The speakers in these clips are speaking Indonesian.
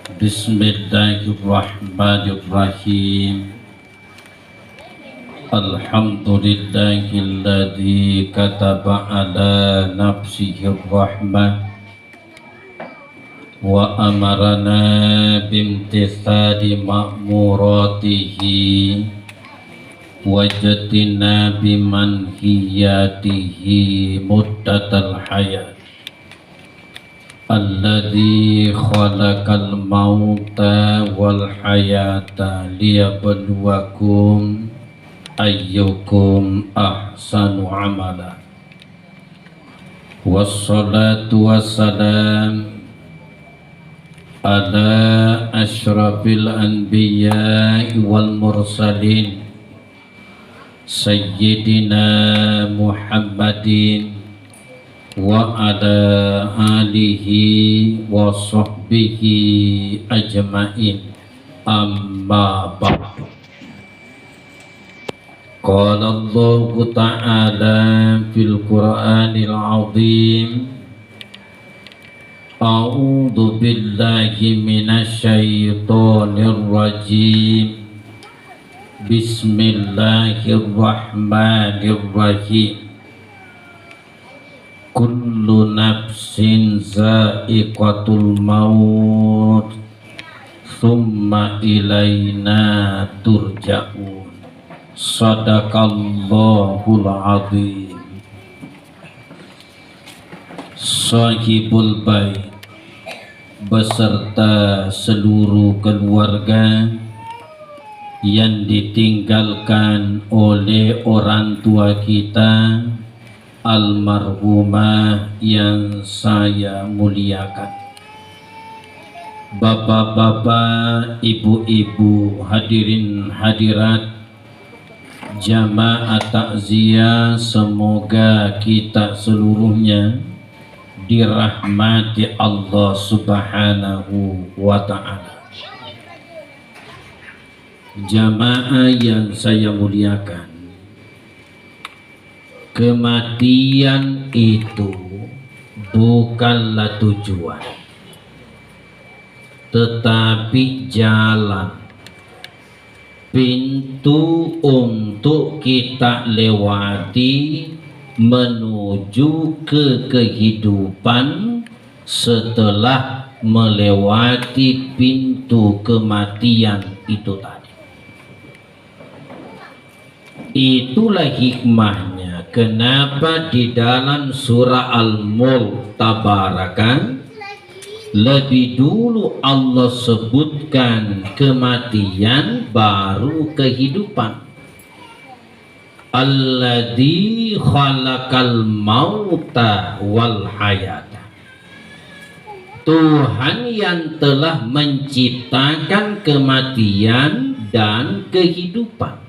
Bismillahirrahmanirrahim. Alhamdulillahilladzi kataba ala nafsihi rahmah wa amarana bimtithali ma'muratihi wajadina bimanhiyatihi muddatal hayat alladzi khalaqal mauta wal hayata liyabluwakum ayyukum ahsanu amala. Wassalatu wassalam ala asyrafil anbiya wal mursalin sayyidina Muhammadin wa ala alihi wa sahbihi ajma'in, amma ba'du. Qala Allah ta'ala fil Qur'anil azim, a'udzu billahi minasy syaithanir rajim, bismillahirrahmanirrahim. Kullu nafsin za'iqatul maut thumma ilaina turja'un. Sadaqallahul azim. Sahibul bait beserta seluruh keluarga yang ditinggalkan oleh orang tua kita almarhumah yang saya muliakan, bapak-bapak, ibu-ibu, hadirin hadirat jamaah takziah, semoga kita seluruhnya dirahmati Allah Subhanahu wa ta'ala. Jamaah yang saya muliakan, kematian itu bukanlah tujuan, tetapi jalan, pintu untuk kita lewati menuju ke kehidupan setelah melewati pintu kematian itu tadi. Itulah hikmahnya kenapa di dalam surah Al-Mulk Tabarakan lebih dulu Allah sebutkan kematian baru kehidupan. Alladzi khalaqal mauta wal hayata. Tuhan yang telah menciptakan kematian dan kehidupan.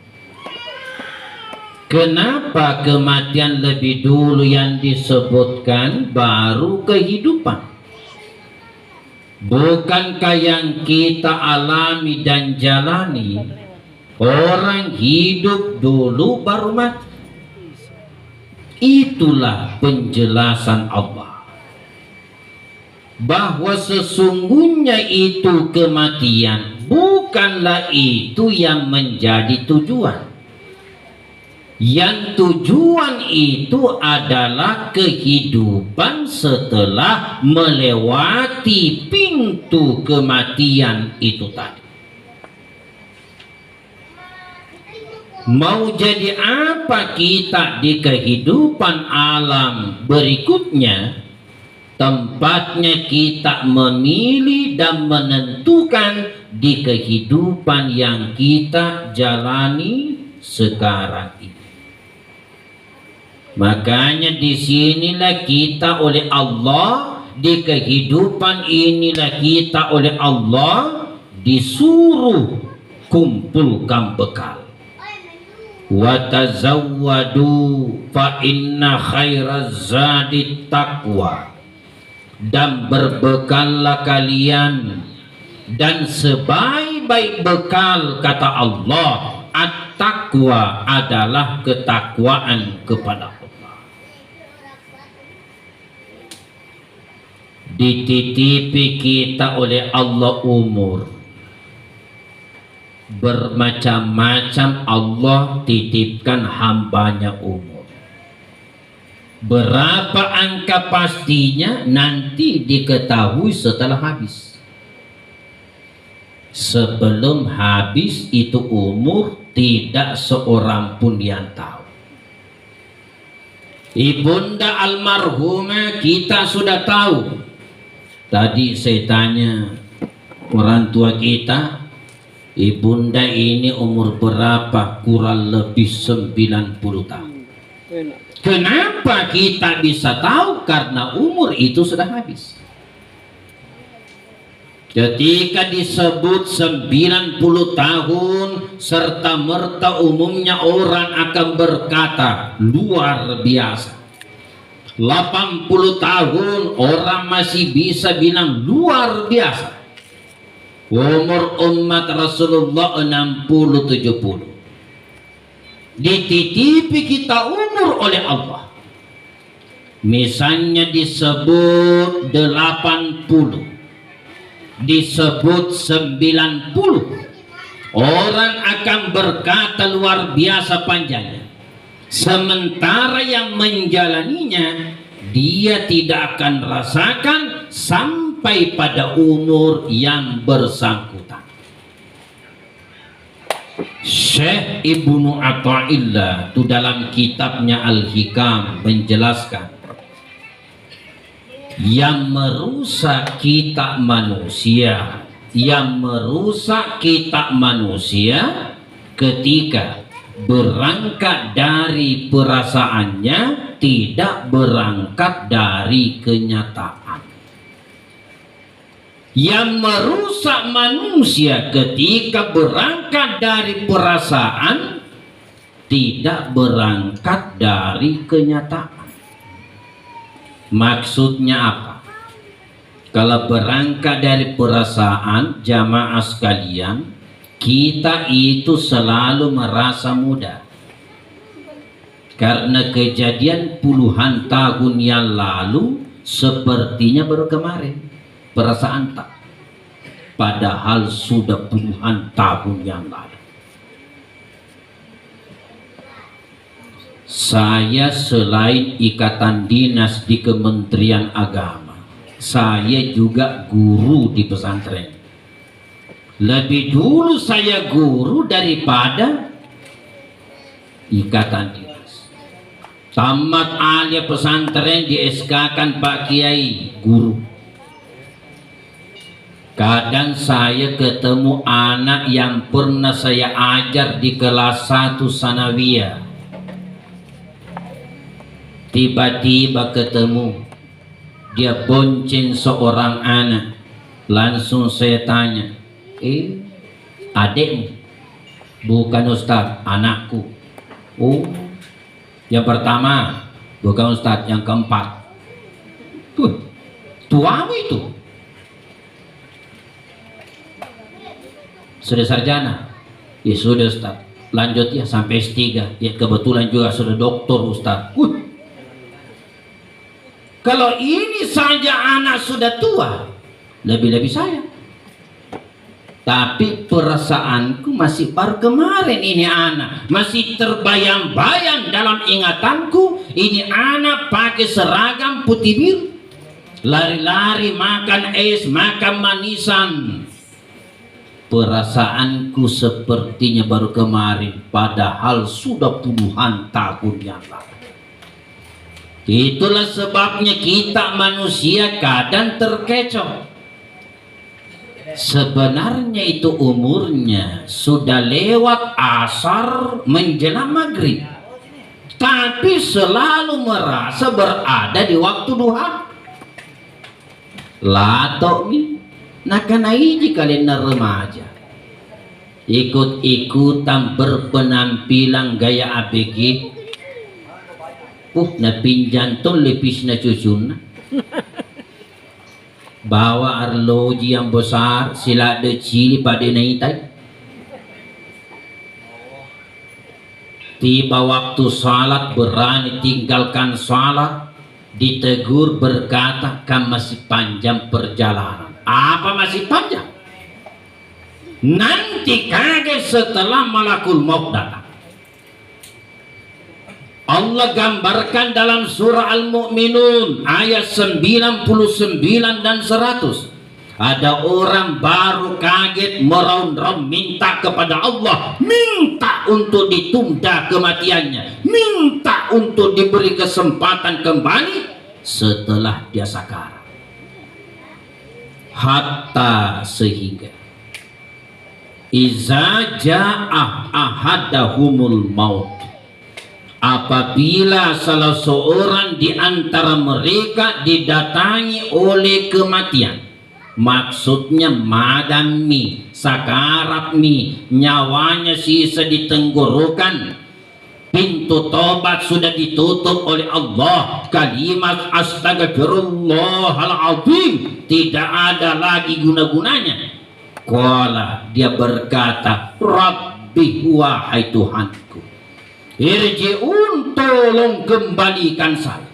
Kenapa kematian lebih dulu yang disebutkan baru kehidupan? Bukankah yang kita alami dan jalani, orang hidup dulu baru mati? Itulah penjelasan Allah bahwa sesungguhnya itu kematian bukanlah itu yang menjadi tujuan. Yang tujuan itu adalah kehidupan setelah melewati pintu kematian itu tadi. Mau jadi apa kita di kehidupan alam berikutnya, tempatnya kita memilih dan menentukan di kehidupan yang kita jalani sekarang ini. Makanya disinilah kita oleh Allah, di kehidupan inilah kita oleh Allah disuruh kumpulkan bekal. Wa tazawwadu fa inna khairaz zadi taqwa. Dan berbekallah kalian, dan sebaik-baik bekal kata Allah, at-taqwa adalah ketakwaan kepada Allah. dititipi kita oleh Allah umur bermacam-macam. Allah titipkan hambanya umur. Berapa angka pastinya nanti diketahui setelah habis. Sebelum habis itu umur tidak seorang pun yang tahu. Ibunda almarhumah kita sudah tahu. Tadi saya tanya orang tua kita, ibunda ini umur berapa? Kurang lebih 90 tahun. Kenapa kita bisa tahu? Karena umur itu sudah habis. Ketika disebut 90 tahun serta merta umumnya orang akan berkata luar biasa. 80 tahun orang masih bisa bilang luar biasa. Umur umat Rasulullah 60-70. Dititipi kita umur oleh Allah. Misalnya disebut 80, disebut 90, orang akan berkata luar biasa panjangnya. Sementara yang menjalaninya dia tidak akan rasakan sampai pada umur yang bersangkutan. Syekh Ibnu Athaillah itu dalam kitabnya Al-Hikam menjelaskan, yang merusak kita manusia, ketika berangkat dari perasaannya, tidak berangkat dari kenyataan. Yang merusak manusia ketika berangkat dari perasaan, tidak berangkat dari kenyataan. Maksudnya apa? Kalau berangkat dari perasaan, jamaah sekalian, kita itu selalu merasa muda. Karena kejadian puluhan tahun yang lalu sepertinya baru kemarin. Perasaan tak, padahal sudah puluhan tahun yang lalu. Saya selain ikatan dinas di Kementerian Agama, saya juga guru di pesantren. Lebih dulu saya guru daripada ikatan dinas. Tamat alia pesantren di SK-kan Pak Kiai guru. Kadang saya ketemu anak yang pernah saya ajar di kelas 1 sanawiyah. Tiba-tiba ketemu, dia bonceng seorang anak. Langsung saya tanya, adikmu? Bukan Ustadz, anakku. Oh, yang pertama bukan Ustadz, yang keempat. Tuh, tuamu itu sudah sarjana. Ya sudah Ustaz, lanjut ya sampai S3. Ya kebetulan juga sudah doktor Ustaz. Kalau ini saja anak sudah tua, lebih-lebih saya. Tapi perasaanku masih baru kemarin ini anak. Masih terbayang-bayang dalam ingatanku. Ini anak pakai seragam putih biru. Lari-lari makan es, makan manisan. Perasaanku sepertinya baru kemarin, padahal sudah puluhan tahun yang lalu. Itulah sebabnya kita manusia kadang terkecoh. Sebenarnya itu umurnya sudah lewat asar menjelang maghrib, tapi selalu merasa berada di waktu duha. Lato nih. Nah karena ini kalian remaja ikut-ikutan berpenampilan gaya ABG. Na pinjanton lepis na cucuna. Bawa arloji yang besar, sila de cili pada naitai. Tiba waktu salat berani tinggalkan salat. ditegur berkata, kan masih panjang perjalanan. Apa masih panjang? Nanti kaget setelah malakul maut datang. Allah gambarkan dalam surah Al-Mu'minun ayat 99 dan 100. Ada orang baru kaget meraung-raung minta kepada Allah, minta untuk ditunda kematiannya, minta untuk diberi kesempatan kembali setelah dia sakarat. Hatta sehingga iza ja'ah ahadahumul maut, apabila salah seorang di antara mereka didatangi oleh kematian, maksudnya madami, sakarat mi, nyawanya sisa di tenggorokan, pintu tobat sudah ditutup oleh Allah, kalimat astagfirullahaladzim tidak ada lagi guna-gunanya. Qala, dia berkata, Rabbi, wahai Tuhanku, irji'un, tolong kembalikan saya,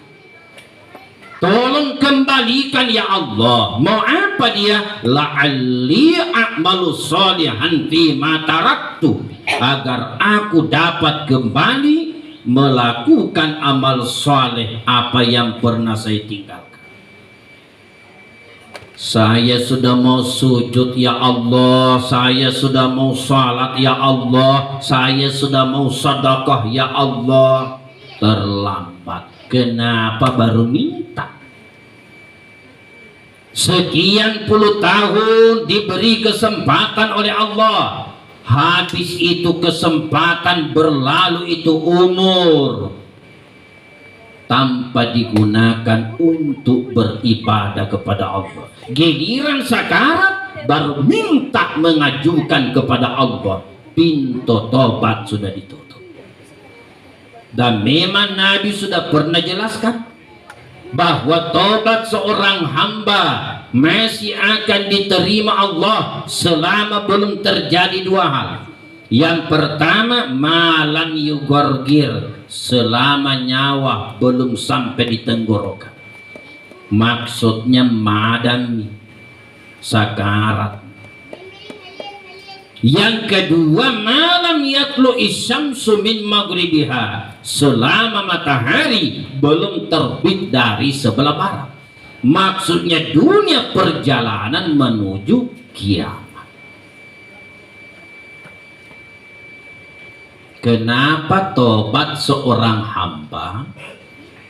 tolong kembalikan ya Allah. Mau apa dia? La'alli a'malu sholihan fima taraktu, agar aku dapat kembali melakukan amal soleh apa yang pernah saya tinggalkan. Saya sudah mau sujud ya Allah, saya sudah mau salat ya Allah, saya sudah mau sedekah ya Allah. Terlambat. Kenapa baru minta? Sekian puluh tahun diberi kesempatan oleh Allah, habis itu kesempatan berlalu, itu umur tanpa digunakan untuk beribadah kepada Allah. Giliran sakarat baru minta mengajukan kepada Allah, pintu tobat sudah ditutup. Dan memang Nabi sudah pernah jelaskan bahwa tobat seorang hamba masih akan diterima Allah selama belum terjadi dua hal. Yang pertama, malam yugorgir, selama nyawa belum sampai di tenggorokan, maksudnya madami, sakarat. Yang kedua, malam yatlu isyamsu min maghribiha, selama matahari belum terbit dari sebelah barat, maksudnya dunia perjalanan menuju kiamat. Kenapa tobat seorang hamba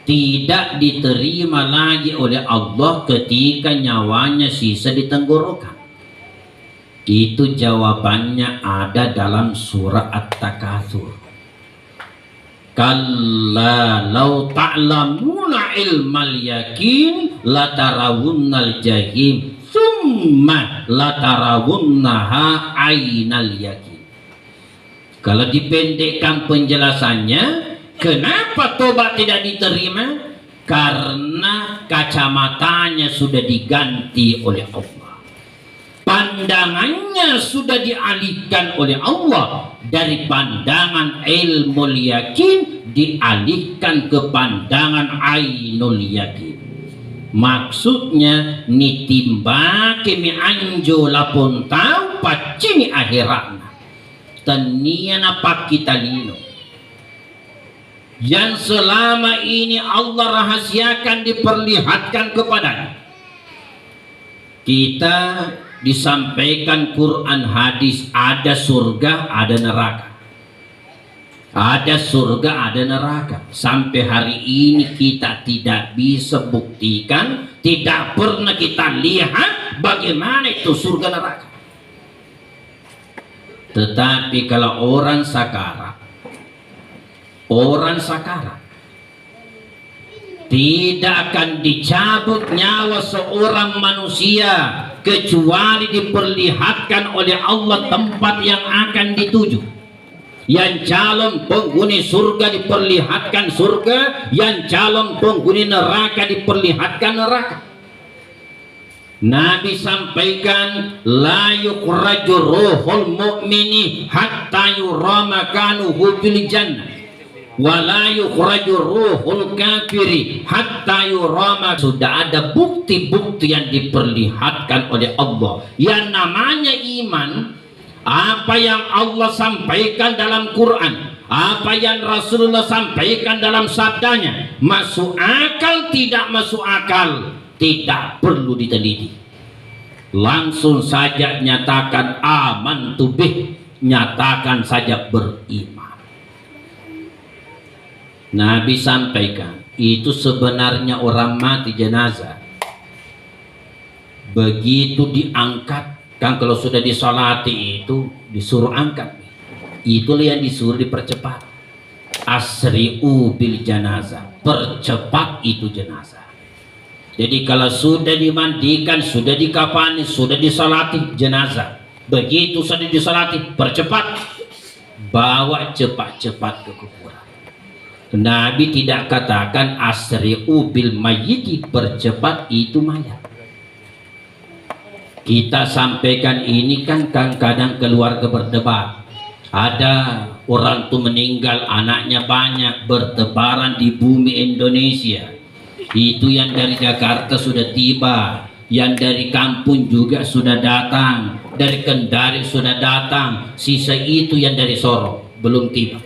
tidak diterima lagi oleh Allah ketika nyawanya sisa di tenggorokan? Itu jawabannya ada dalam surah At-Takatsur. Kalla law ta'lamuna ilmal yakin latarawunnal jahim summa latarawunnaha ainal yakin. Kalau dipendekkan penjelasannya, kenapa tobat tidak diterima? Karena kacamatanya sudah diganti oleh Allah, pandangannya sudah dialihkan oleh Allah dari pandangan ilmul yakin dialihkan ke pandangan ainul yakin. Maksudnya nitimba kemi anjo lapon tahu pacini akhiratna tanian apa kita lino yang selama ini Allah rahasiakan diperlihatkan kepadanya. Kita disampaikan Quran hadis, ada surga ada neraka, ada surga ada neraka. Sampai hari ini kita tidak bisa buktikan, tidak pernah kita lihat bagaimana itu surga neraka. Tetapi kalau orang sakarat tidak akan dicabut nyawa seorang manusia kecuali diperlihatkan oleh Allah tempat yang akan dituju. Yang calon penghuni surga diperlihatkan surga, yang calon penghuni neraka diperlihatkan neraka. Nabi sampaikan, la yukhraju ruhul mu'mini hatta yura makanuhu fil jannah wala yukhraju ruhul kafiri hatta yurama. Sudah ada bukti-bukti yang diperlihatkan oleh Allah. Yang namanya iman, apa yang Allah sampaikan dalam Quran, apa yang Rasulullah sampaikan dalam sabdanya, masuk akal tidak masuk akal, tidak perlu diteliti. Langsung saja nyatakan amantu bih, nyatakan saja beriman. Nabi sampaikan, itu sebenarnya orang mati jenazah, begitu diangkat, kan kalau sudah disolati itu disuruh angkat, itulah yang disuruh dipercepat. Asri'u bil janazah, percepat itu jenazah. Jadi kalau sudah dimandikan, sudah dikafani, sudah disolati jenazah, begitu sudah disolati, percepat, bawa cepat-cepat ke kuburan. Nabi tidak katakan asri'u bil mayyiti, percepat itu mayat. Kita sampaikan ini kan kadang-kadang keluarga berdebat. Ada orang tuh meninggal, anaknya banyak, bertebaran di bumi Indonesia. Itu yang dari Jakarta sudah tiba, yang dari kampung juga sudah datang, dari Kendari sudah datang, sisa itu yang dari Sorong belum tiba.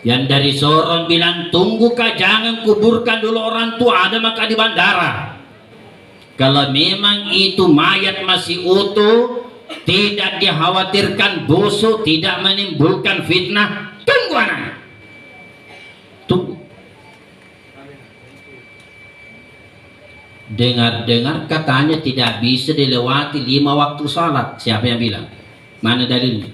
Yang dari Sorong bilang, tunggu kak, jangan kuburkan dulu orang tua, ada maka di bandara. Kalau memang itu mayat masih utuh, tidak dikhawatirkan busuk, tidak menimbulkan fitnah, tunggu anak, tunggu. Dengar-dengar katanya tidak bisa dilewati 5 waktu salat. Siapa yang bilang? Mana dalilnya?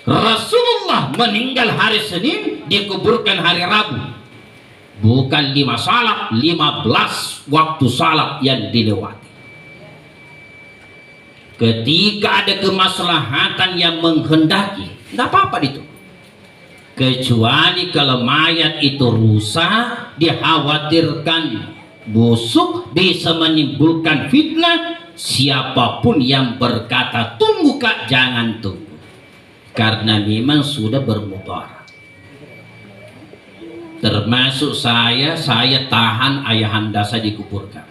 Rasulullah meninggal hari Senin, dikuburkan hari Rabu. Bukan 5 salat, 15 waktu salat yang dilewati. Ketika ada kemaslahatan yang menghendaki, tidak apa-apa itu. Kecuali kalau mayat itu rusak, dikhawatirkan busuk, bisa menimbulkan fitnah. Siapapun yang berkata tunggu kak, jangan tunggu, karena memang sudah bermudarat. Termasuk saya tahan ayahanda saya dikuburkan.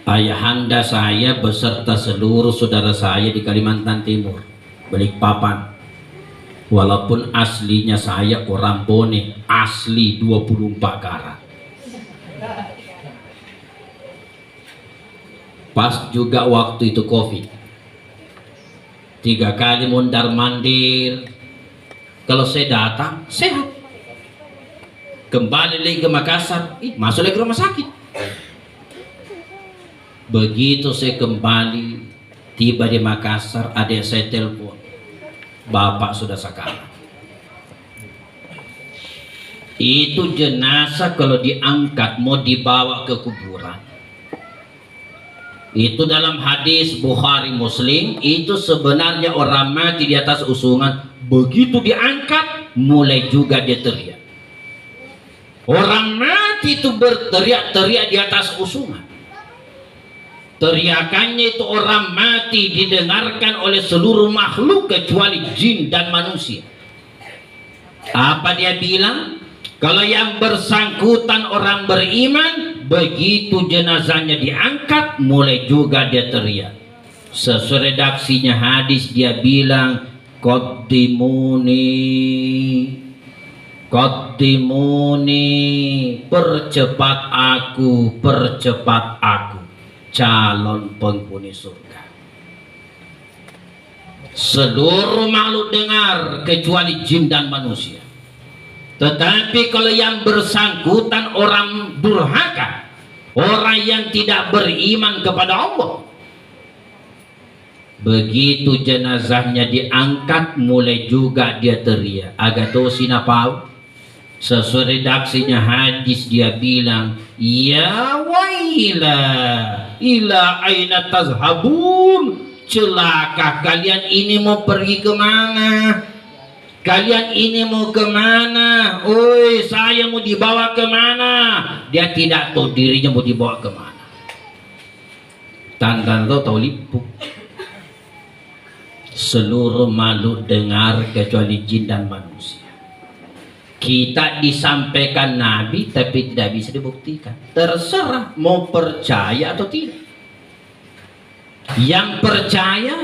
Ayahanda saya beserta seluruh saudara saya di Kalimantan Timur, Balikpapan. Walaupun aslinya saya orang Bone, asli 24 karat. Pas juga waktu itu Covid, 3 kali mondar mandir. Kalau saya datang sehat, kembali lagi ke Makassar, masuk lagi ke rumah sakit. Begitu saya kembali, tiba di Makassar, adik saya telepon, bapak sudah sekarat. Itu jenazah kalau diangkat mau dibawa ke kuburan, itu dalam hadis Bukhari Muslim, itu sebenarnya orang mati di atas usungan. Begitu diangkat, mulai juga dia teriak. Orang mati itu berteriak-teriak di atas usungan. Teriakannya itu orang mati didengarkan oleh seluruh makhluk kecuali jin dan manusia. Apa dia bilang? Kalau yang bersangkutan orang beriman, begitu jenazahnya diangkat, mulai juga dia teriak. Sesuai redaksinya hadis, dia bilang, qaddimuni, percepat aku, calon penghuni surga. Seluruh makhluk dengar kecuali jin dan manusia. Tetapi kalau yang bersangkutan orang durhaka, orang yang tidak beriman kepada Allah, begitu jenazahnya diangkat, mulai juga dia teriak. Agak tahu sinapau. Sesuai redaksinya hadis, dia bilang, ya waila ila aina tazhabun, celaka kalian ini mau pergi kemana? Kalian ini mau kemana? Oi, saya mau dibawa kemana? Dia tidak tahu dirinya mau dibawa kemana. Tanda tahu lipu. seluruh makhluk dengar kecuali jin dan manusia. Kita disampaikan Nabi tapi tidak bisa dibuktikan. Terserah mau percaya atau tidak. Yang percaya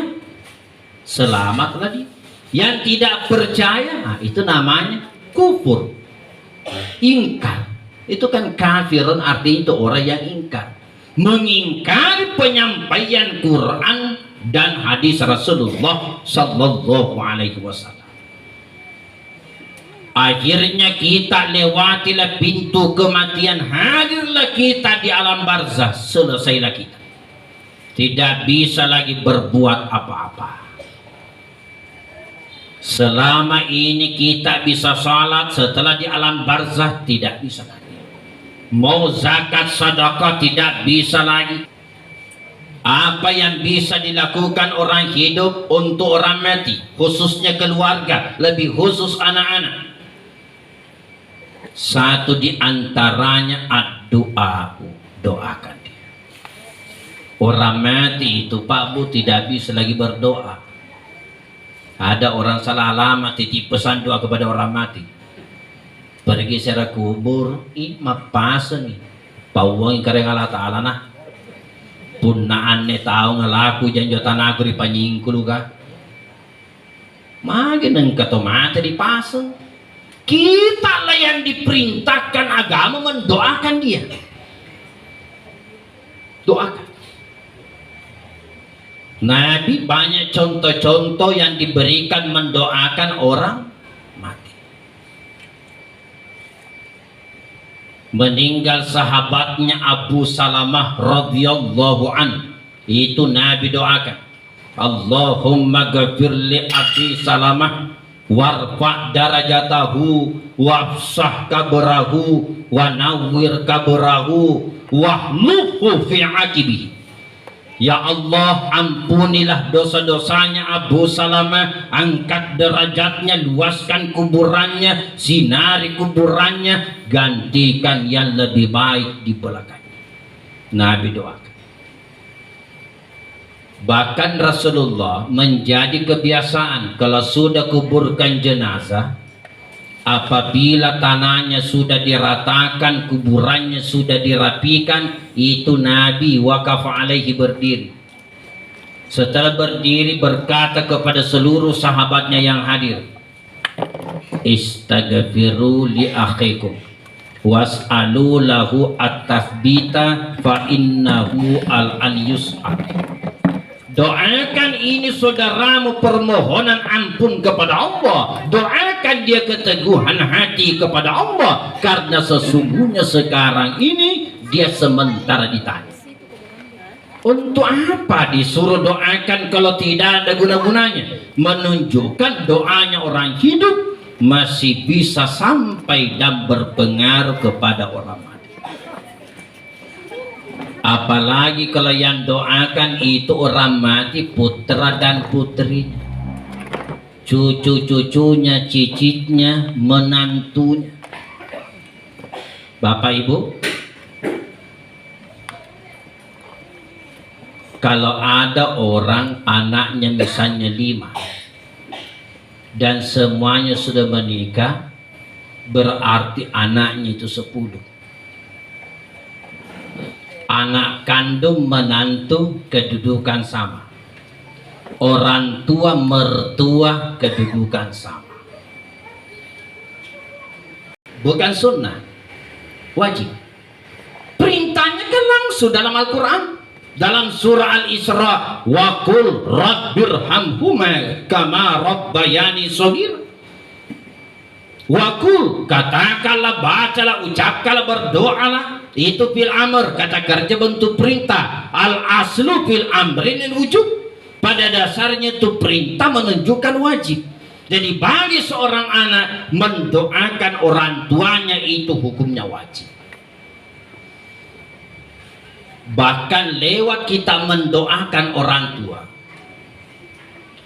selamatlah dia. Yang tidak percaya, nah itu namanya kufur, ingkar. Itu kan kafirun, artinya itu orang yang ingkar, mengingkari penyampaian Quran dan hadis Rasulullah Sallallahu Alaihi Wasallam. Akhirnya kita lewatilah pintu kematian, hadirlah kita di alam barzah, selesailah kita. Tidak bisa lagi berbuat apa-apa. Selama ini kita bisa salat, setelah di alam barzah tidak bisa lagi. Mau zakat sedekah tidak bisa lagi. Apa yang bisa dilakukan orang hidup untuk orang mati, khususnya keluarga, lebih khusus anak-anak. Satu di antaranya ad-doa, doakan dia. Orang mati itu Pak Bu tidak bisa lagi berdoa. Ada orang salah alamat titip pesan doa kepada orang mati. Pergi secara kubur, mapasan nih. Pawang kareng Allah Ta'ala nah. Punaan ne tahu ngelaku janjotan aku di panyingkulu ka. Makin engkau mati dipasang. Kita lah yang diperintahkan agama mendoakan dia. Doakan. Nabi banyak contoh-contoh yang diberikan mendoakan orang mati. Meninggal sahabatnya Abu Salamah radhiyallahu an, itu Nabi doakan, Allahumma ghafir li Abi Salamah warfa' darajatahu wafsah kabrahu wa nawwir kabrahu wahluhu fi aqibihi. Ya Allah, ampunilah dosa-dosanya Abu Salamah, angkat derajatnya, luaskan kuburannya, sinari kuburannya, gantikan yang lebih baik di belakangnya. Nabi doakan. Bahkan Rasulullah menjadi kebiasaan kalau sudah kuburkan jenazah, apabila tanahnya sudah diratakan, kuburannya sudah dirapikan, itu Nabi wakaf alaihi berdiri. Setelah berdiri berkata kepada seluruh sahabatnya yang hadir, istaghfiru li akhikum was'alu lahu at-tathbita fa innahu al-yus'al. Doakan ini saudaramu permohonan ampun kepada Allah. Doakan dia keteguhan hati kepada Allah, karena sesungguhnya sekarang ini dia sementara ditanya. Untuk apa disuruh doakan kalau tidak ada guna-gunanya? Menunjukkan doanya orang hidup masih bisa sampai dan berpengaruh kepada orang mati. Apalagi kalau yang doakan itu orang mati, putra dan putrinya, cucu-cucunya, cicitnya, menantunya. Bapak Ibu, kalau ada orang anaknya misalnya 5 dan semuanya sudah menikah, berarti anaknya itu 10. Anak kandung menantu kedudukan sama, orang tua mertua kedudukan sama. Bukan sunnah, wajib. Perintahnya kan langsung dalam Al-Quran, dalam surah Al-Isra, wa qul rabbirhamhuma kama rabbayani shaghir. Wa qul, katakanlah, bacalah, ucapkanlah, berdoalah. Itu fil amr, kata kerja bentuk perintah. Al aslu fil amrin lil wujub. Pada dasarnya itu perintah menunjukkan wajib. Jadi bagi seorang anak mendoakan orang tuanya itu hukumnya wajib. Bahkan lewat kita mendoakan orang tua,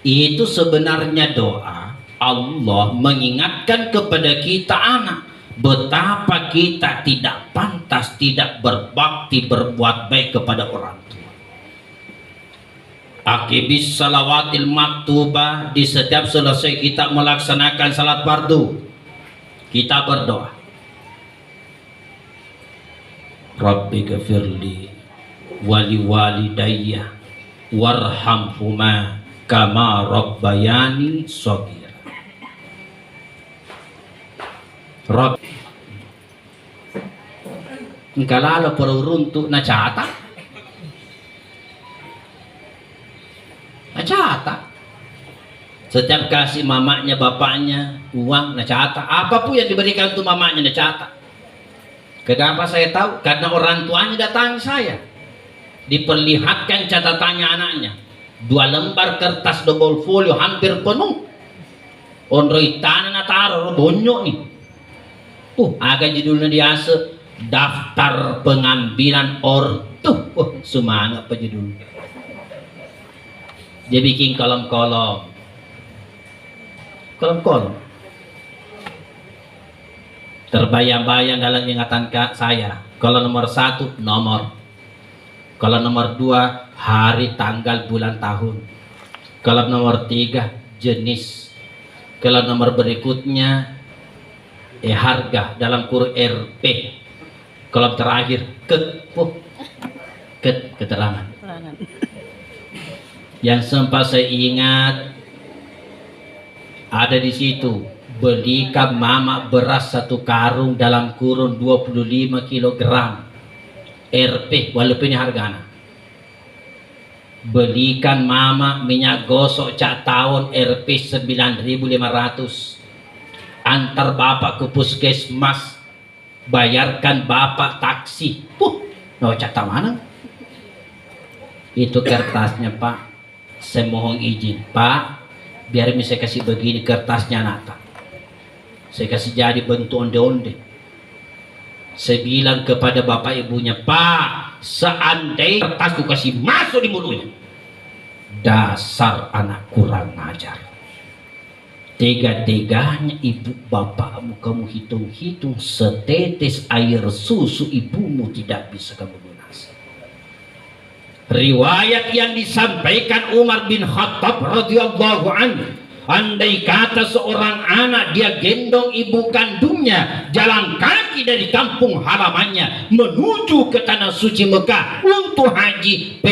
itu sebenarnya doa Allah mengingatkan kepada kita anak, betapa kita tidak pantas, tidak berbakti, berbuat baik kepada orang tua. akibis salawatil maktubah, di setiap selesai kita melaksanakan salat fardu, kita berdoa, Rabbi ghafirli wali walidayya warhamhuma kama rabbayani shaghira. Rabb kalala peruruntuk na catat setiap kasih mamanya bapaknya uang na catat, apapun yang diberikan untuk mamanya na catat. Kenapa saya tahu? Karena orang tuanya datangi saya, diperlihatkan catatannya anaknya, 2 lembar kertas double folio hampir penuh, ondroi tanah na taruh bonyok nih, agak judulnya diase daftar pengambilan ortu. Semangat apa judul? Dia bikin kolom-kolom. Terbayang-bayang dalam ingatan saya. Kalau nomor 1 nomor. Kalau nomor 2 hari, tanggal, bulan, tahun. Kalau nomor 3 jenis. Kalau nomor berikutnya harga dalam kurung RP. Kalau terakhir keterangan. Yang sempat saya ingat ada di situ, belikan mama beras 1 karung dalam kurun 25 kg RP walaupun ini harganya. Belikan mama minyak gosok cak tahun RP 9.500. Antar bapak ke puskesmas, bayarkan bapak taksi. Cak mana? Itu kertasnya Pak. Saya mohon izin Pak, biar saya kasih begini kertasnya nata. Saya kasih jadi bentuk onde-onde. Saya bilang kepada bapak ibunya, Pak, seandainya kertasku kasih masuk di mulutnya. Dasar anak kurang ajar. Tega-teganya ibu bapakmu kamu hitung-hitung, setetes air susu ibumu tidak bisa kamu lunasi. Riwayat yang disampaikan Umar bin Khattab radhiyallahu anhu, andai kata seorang anak dia gendong ibu kandungnya jalan kaki dari kampung halamannya menuju ke tanah suci Mekah untuk haji,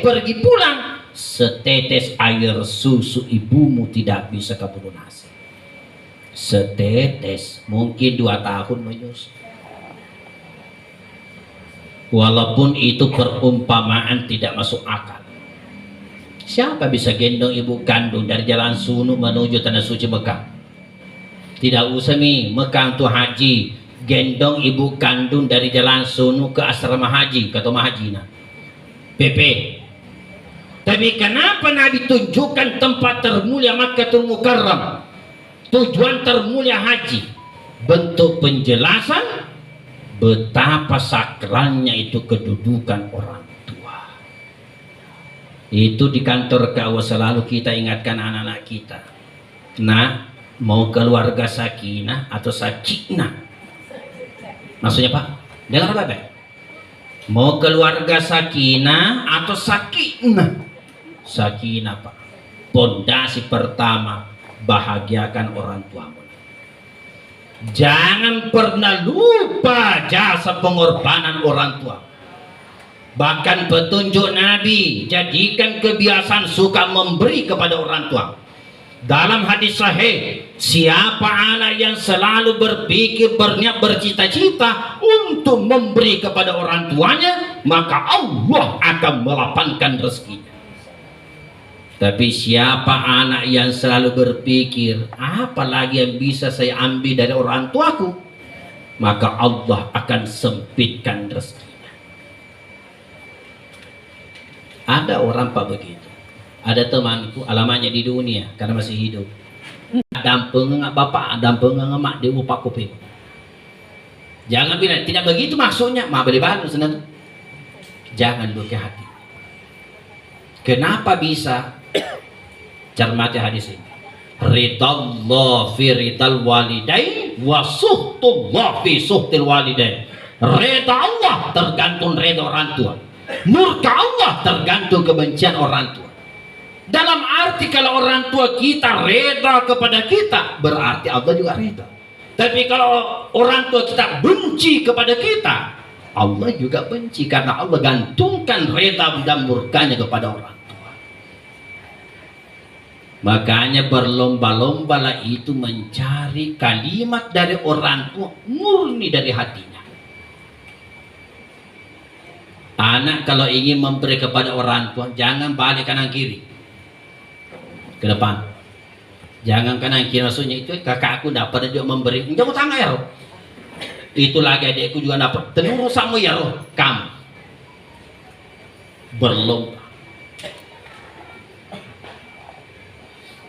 pergi pulang, setetes air susu ibumu tidak bisa kamu lunasi. Setetes, mungkin 2 tahun menyusu. Walaupun itu perumpamaan tidak masuk akal. Siapa bisa gendong ibu kandung dari jalan Sunu menuju tanah suci Mekah? Tidak usah Mekah untuk haji, gendong ibu kandung dari jalan Sunu ke asrama haji, ke Tomah Hajina PP. Tapi kenapa Nabi tunjukkan tempat termulia Makkahul Mukarram, tujuan termulia haji? Bentuk penjelasan betapa sakralnya itu kedudukan orang tua. Itu di kantor KUA selalu kita ingatkan anak-anak kita. Nah, mau keluarga sakinah atau sakinah? Maksudnya Pak, dengar apa? Mau keluarga sakinah atau sakinah? Sakinah Pak. Pondasi pertama, bahagiakan orang tuamu. Jangan pernah lupa jasa pengorbanan orang tua. Bahkan petunjuk Nabi, jadikan kebiasaan suka memberi kepada orang tua. Dalam hadis sahih, siapa anak yang selalu berpikir, berniat, bercita-cita untuk memberi kepada orang tuanya, maka Allah akan melapangkan rezekinya. Tapi siapa anak yang selalu berpikir, apa lagi yang bisa saya ambil dari orang tuaku, maka Allah akan sempitkan rezekinya. Ada orang Pak begitu. Ada temanku, alamannya di dunia karena masih hidup. Dampeng bapak, dampeng emak di upah kuping. Jangan bilang tidak begitu maksudnya, mah beli-beli senang. Jangan luka hati. Kenapa bisa? Cermati hadis ini. Ridallah fi ridal walidain wa suhtullah fi suhtil walidain. Reda Allah tergantung reda orang tua. Murka Allah tergantung kebencian orang tua. Dalam arti kalau orang tua kita reda kepada kita, berarti Allah juga reda. Tapi kalau orang tua kita benci kepada kita, Allah juga benci, karena Allah gantungkan reda dan murkanya kepada orang tua. Makanya berlomba-lombalah itu mencari kalimat dari orang tua murni dari hatinya. Anak kalau ingin memberi kepada orang tua, jangan balik kanan kiri ke depan, jangan kanan kiri. Maksudnya itu kakakku dapat juga memberi, jangan tangga ya roh. Itu lagi adikku juga dapat, tenuru sama ya roh. Kamu berlomba.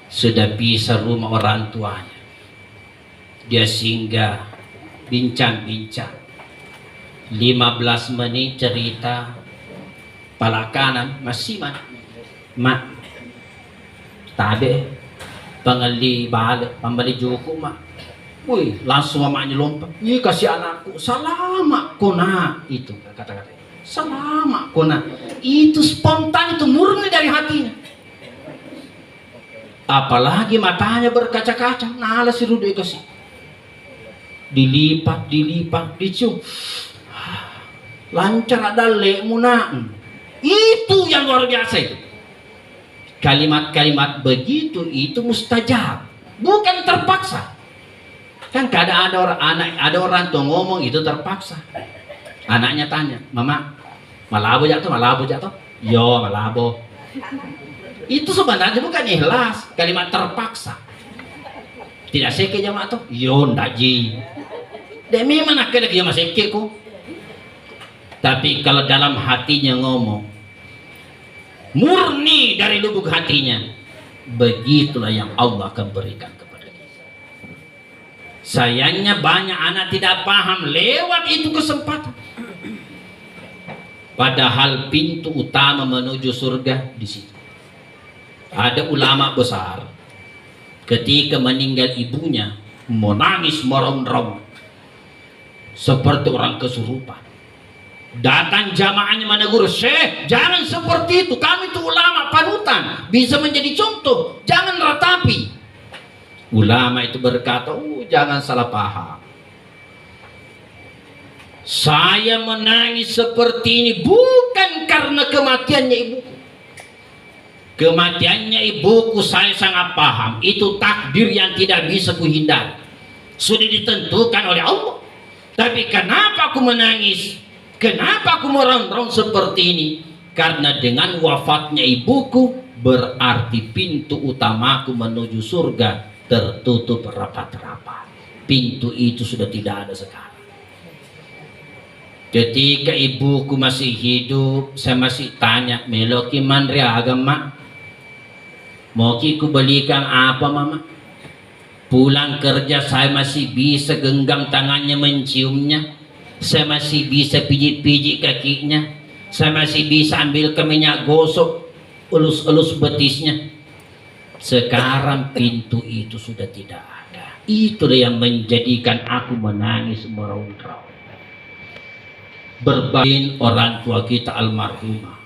Sudah bisa rumah orang tuanya, dia singgah, bincang-bincang 15 menit cerita, pala kanan masih mak tadi pengali balik pembeli juku mak, wih langsung mamanya lompat, ih kasih anakku salamak kona, itu kata-kata salamak kona, itu spontan, itu murni dari hatinya. Apalagi matanya berkaca-kaca, nala si Rudy kasih dilipat dicium, lancar ada lemuna. Itu yang luar biasa itu. Kalimat-kalimat begitu itu mustajab, bukan terpaksa. Kan kadang ada orang tuh ngomong itu terpaksa. Anaknya tanya, mama malabo jatuh, yo malabo. Itu sebenarnya bukan ikhlas, kalimat terpaksa. Tidak seke jamaah tuh, yo ndaji. Demi mana kena dia masih keku. Tapi kalau dalam hatinya ngomong murni dari lubuk hatinya, begitulah yang Allah akan berikan kepada kita. Sayangnya banyak anak tidak paham lewat itu kesempatan. Padahal pintu utama menuju surga di situ. Ada ulama besar ketika meninggal ibunya menangis merong-rong seperti orang kesurupan. Datang jamaahnya menegur, Syekh jangan seperti itu, kami itu ulama panutan, bisa menjadi contoh, jangan ratapi. Ulama itu berkata, jangan salah paham, saya menangis seperti ini bukan karena kematiannya ibuku. Kematiannya ibuku saya sangat paham, itu takdir yang tidak bisa kuhindari, sudah ditentukan oleh Allah. Tapi kenapa aku menangis? Kenapa aku merong-rong seperti ini? Karena dengan wafatnya ibuku berarti pintu utamaku menuju surga tertutup rapat-rapat. Pintu itu sudah tidak ada sekarang. Ketika ibuku masih hidup, saya masih tanya, meloki mandri agama, mau ku belikan apa mama? Pulang kerja saya masih bisa genggam tangannya menciumnya. Saya masih bisa pijit-pijit kakinya. Saya masih bisa ambil ke minyak gosok, elus-elus betisnya. Sekarang pintu itu sudah tidak ada. Itulah yang menjadikan aku menangis meraung-raung. Berbagi orang tua kita almarhumah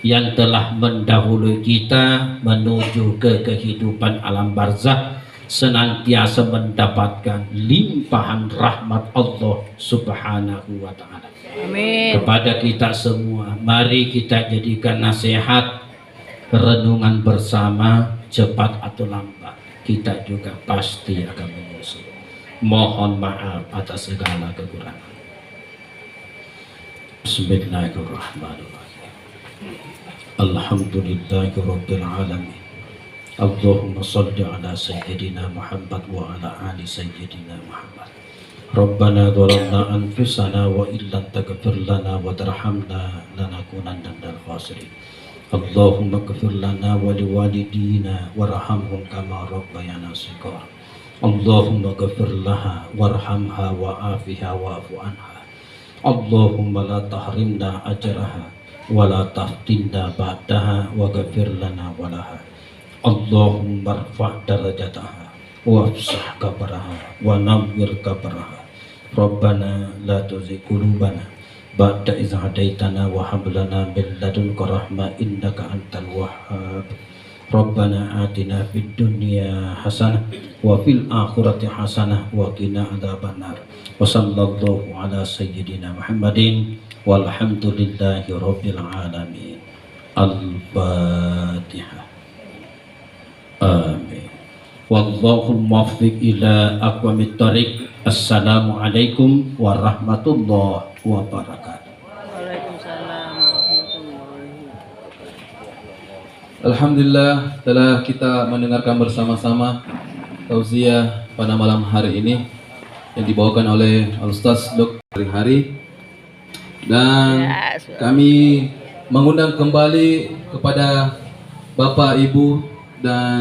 yang telah mendahului kita menuju ke kehidupan alam barzakh, senantiasa mendapatkan limpahan rahmat Allah Subhanahu wa ta'ala. Amin. Kepada kita semua, mari kita jadikan nasihat renungan bersama, cepat atau lambat kita juga pasti akan menyusul. Mohon maaf atas segala kekurangan. Bismillahirrahmanirrahim. Alhamdulillahirabbil alamin. Allahumma salli ala sayyidina Muhammad wa ala ali sayyidina Muhammad. Rabbana dhalamna anfusana wa illam taghfir lana wa tarhamna lanakunanna minal khasirin. Allahumma ighfir lana wa liwalidina warhamhum kama rabbayana shighara. Allahumma ighfir laha warhamha wa afiha wa'fu anha. Allahumma la tahrimna ajraha wa la taftinna ba'daha wa ighfir lana wa laha. Allahumma rfa' darajataha wa afsah kabaraha wa nawwir kabaraha. Rabbana la tuzigh qulubana ba'da idh hadaitana wa hab lana min ladunka rahmah innaka antal wahhab. Rabbana atina fid dunya hasanah wa fil akhirati hasanah wa qina adzabannar. Wa sallallahu ala sayyidina Muhammadin walhamdulillahi rabbil alamin. Al-Fatihah. Amin. Wallahu muwaffiq ila aqwamit thoriq. Assalamualaikum warahmatullahi wabarakatuh. Waalaikumsalam warahmatullahi wabarakatuh. Alhamdulillah telah kita mendengarkan bersama-sama tausiah pada malam hari ini yang dibawakan oleh Al-Ustaz Dr. Hari-Hari, dan kami mengundang kembali kepada Bapak, Ibu, dan